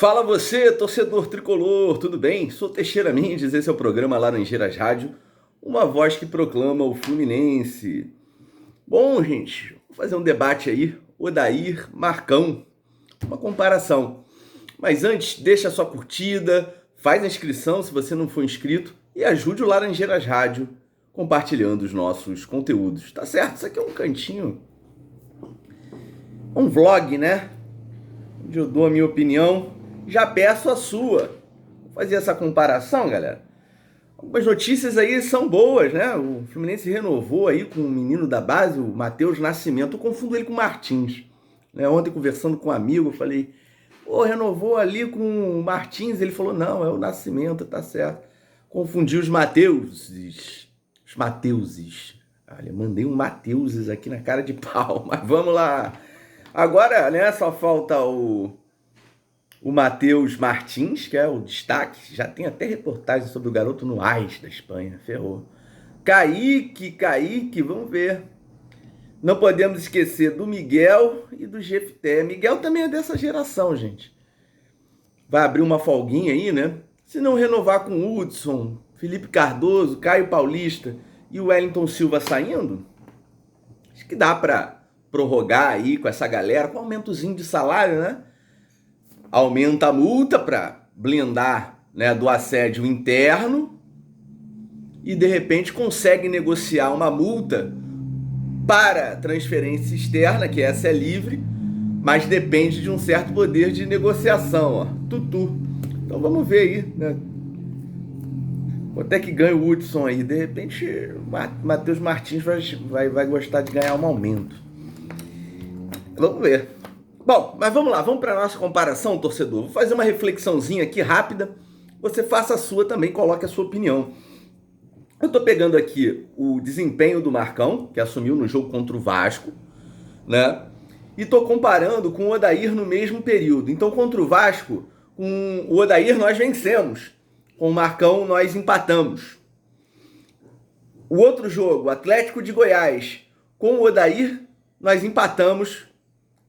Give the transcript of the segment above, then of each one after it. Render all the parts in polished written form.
Fala você, torcedor tricolor, tudo bem? Sou Teixeira Mendes, esse é o programa Laranjeiras Rádio, uma voz que proclama o Fluminense. Bom, gente, vou fazer um debate aí, Odair, Marcão, uma comparação. Mas antes, deixa a sua curtida, faz a inscrição se você não for inscrito e ajude o Laranjeiras Rádio compartilhando os nossos conteúdos, tá certo? Isso aqui é um cantinho, um vlog, né? Onde eu dou a minha opinião. Já peço a sua. Vou fazer essa comparação, galera. Algumas notícias aí são boas, né? O Fluminense renovou aí com o menino da base, o Matheus Nascimento. Eu confundo ele com o Martins. Ontem, conversando com um amigo, eu falei, renovou ali com o Martins. Ele falou, não, é o Nascimento, tá certo. Confundi os Mateuses. Os Mateuses. Olha, mandei um Mateuses aqui na cara de pau, mas vamos lá. Agora, né, só falta o Matheus Martins, que é o destaque. Já tem até reportagem sobre o garoto no AS da Espanha. Ferrou. Kaique, vamos ver. Não podemos esquecer do Miguel e do Jefté. Miguel também é dessa geração, gente. Vai abrir uma folguinha aí, né? Se não renovar com o Hudson, Felipe Cardoso, Caio Paulista e o Wellington Silva saindo, acho que dá pra prorrogar aí com essa galera, com aumentozinho de salário, né? Aumenta a multa para blindar, né, do assédio interno e, de repente, consegue negociar uma multa para transferência externa, que essa é livre, mas depende de um certo poder de negociação, ó. Então vamos ver aí, né? Quanto é que ganha o Hudson aí? De repente, o Matheus Martins vai gostar de ganhar um aumento. Vamos ver. Bom, mas vamos lá, vamos para a nossa comparação, torcedor. Vou fazer uma reflexãozinha aqui rápida. Você faça a sua também, coloque a sua opinião. Eu estou pegando aqui o desempenho do Marcão, que assumiu no jogo contra o Vasco, né? E estou comparando com o Odair no mesmo período. Então, contra o Vasco, com o Odair nós vencemos. Com o Marcão nós empatamos. O outro jogo, Atlético de Goiás, com o Odair nós empatamos.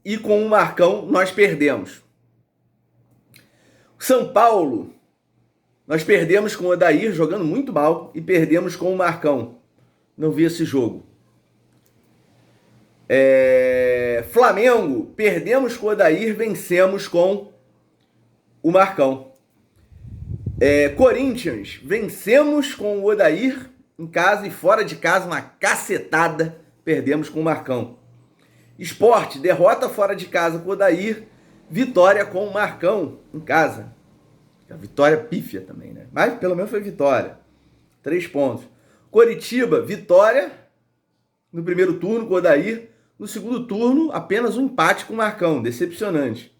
E com o Marcão, nós perdemos. São Paulo, nós perdemos com o Odair, jogando muito mal, e perdemos com o Marcão. Não vi esse jogo. Flamengo, perdemos com o Odair, vencemos com o Marcão. Corinthians, vencemos com o Odair, em casa e fora de casa, uma cacetada, perdemos com o Marcão. Sport, derrota fora de casa com o Odair, vitória com o Marcão em casa. A vitória pífia também, né? Mas pelo menos foi vitória. 3 pontos. Coritiba, vitória no primeiro turno com o Odair. No segundo turno, apenas um empate com o Marcão. Decepcionante.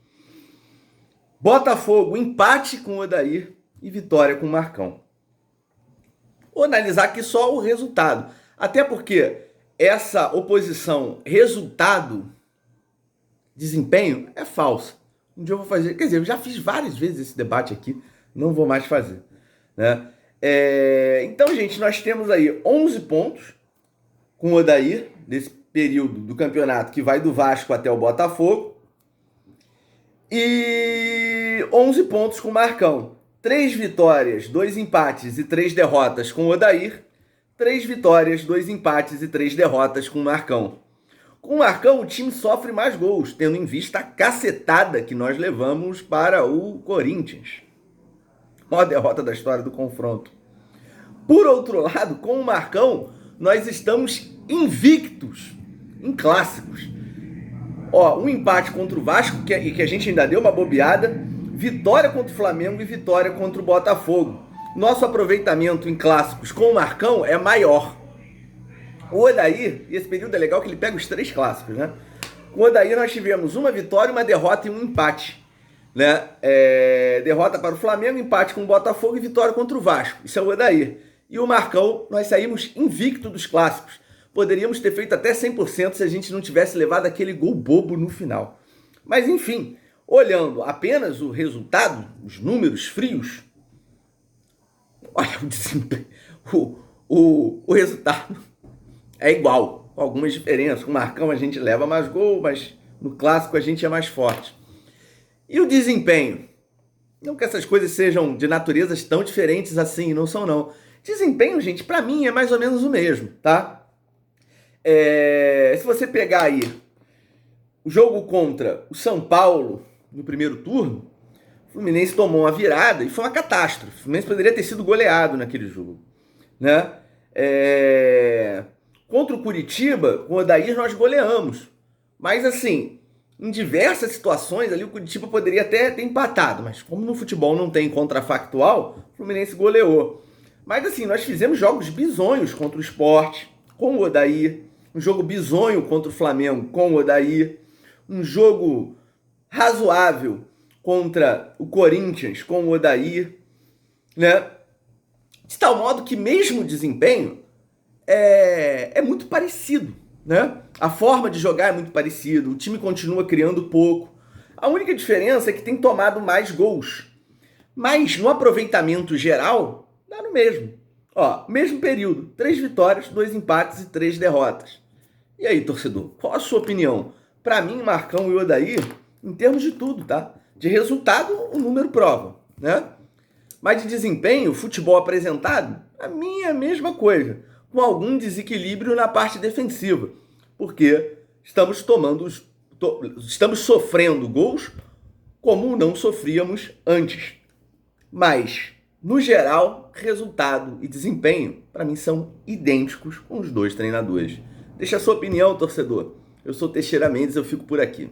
Botafogo, empate com o Odair e vitória com o Marcão. Vou analisar aqui só o resultado. Até porque essa oposição resultado-desempenho é falsa. Um dia eu vou fazer, quer dizer, eu já fiz várias vezes esse debate aqui, não vou mais fazer, né? Então, gente, nós temos aí 11 pontos com o Odair, desse período do campeonato que vai do Vasco até o Botafogo, e 11 pontos com o Marcão. 3 vitórias, 2 empates e 3 derrotas com o Odair. 3 vitórias, 2 empates e 3 derrotas com o Marcão. Com o Marcão, o time sofre mais gols, tendo em vista a cacetada que nós levamos para o Corinthians. Maior derrota da história do confronto. Por outro lado, com o Marcão, nós estamos invictos em clássicos. Um empate contra o Vasco, que a gente ainda deu uma bobeada, vitória contra o Flamengo e vitória contra o Botafogo. Nosso aproveitamento em clássicos com o Marcão é maior. O Odair, e esse período é legal que ele pega os 3 clássicos, né? Com o Odair nós tivemos uma vitória, uma derrota e um empate, né? Derrota para o Flamengo, empate com o Botafogo e vitória contra o Vasco. Isso é o Odair. E o Marcão, nós saímos invicto dos clássicos. Poderíamos ter feito até 100% se a gente não tivesse levado aquele gol bobo no final. Mas enfim, olhando apenas o resultado, os números frios, olha o desempenho, o resultado é igual, com algumas diferenças. Com o Marcão a gente leva mais gol, mas no clássico a gente é mais forte. E o desempenho? Não que essas coisas sejam de naturezas tão diferentes assim, não são não. Desempenho, gente, pra mim é mais ou menos o mesmo, tá? Se você pegar aí o jogo contra o São Paulo no primeiro turno, o Fluminense tomou uma virada e foi uma catástrofe. O Fluminense poderia ter sido goleado naquele jogo, né? Contra o Curitiba, com o Odair nós goleamos. Mas assim, em diversas situações ali o Curitiba poderia até ter empatado, mas como no futebol não tem contrafactual, o Fluminense goleou. Mas assim, nós fizemos jogos bizonhos contra o Sport, com o Odair, um jogo bizonho contra o Flamengo com o Odair, um jogo razoável contra o Corinthians com o Odair, né? De tal modo que mesmo o desempenho é muito parecido, né? A forma de jogar é muito parecida, o time continua criando pouco. A única diferença é que tem tomado mais gols. Mas no aproveitamento geral, dá no mesmo. Ó, mesmo período, 3 vitórias, 2 empates e 3 derrotas. E aí, torcedor, qual a sua opinião? Para mim, Marcão e Odair, em termos de tudo, tá? De resultado, o número prova, né? Mas de desempenho, futebol apresentado, a mim é a mesma coisa, com algum desequilíbrio na parte defensiva, porque estamos sofrendo gols como não sofríamos antes. Mas, no geral, resultado e desempenho, para mim, são idênticos com os dois treinadores. Deixa a sua opinião, torcedor. Eu sou Teixeira Mendes, eu fico por aqui.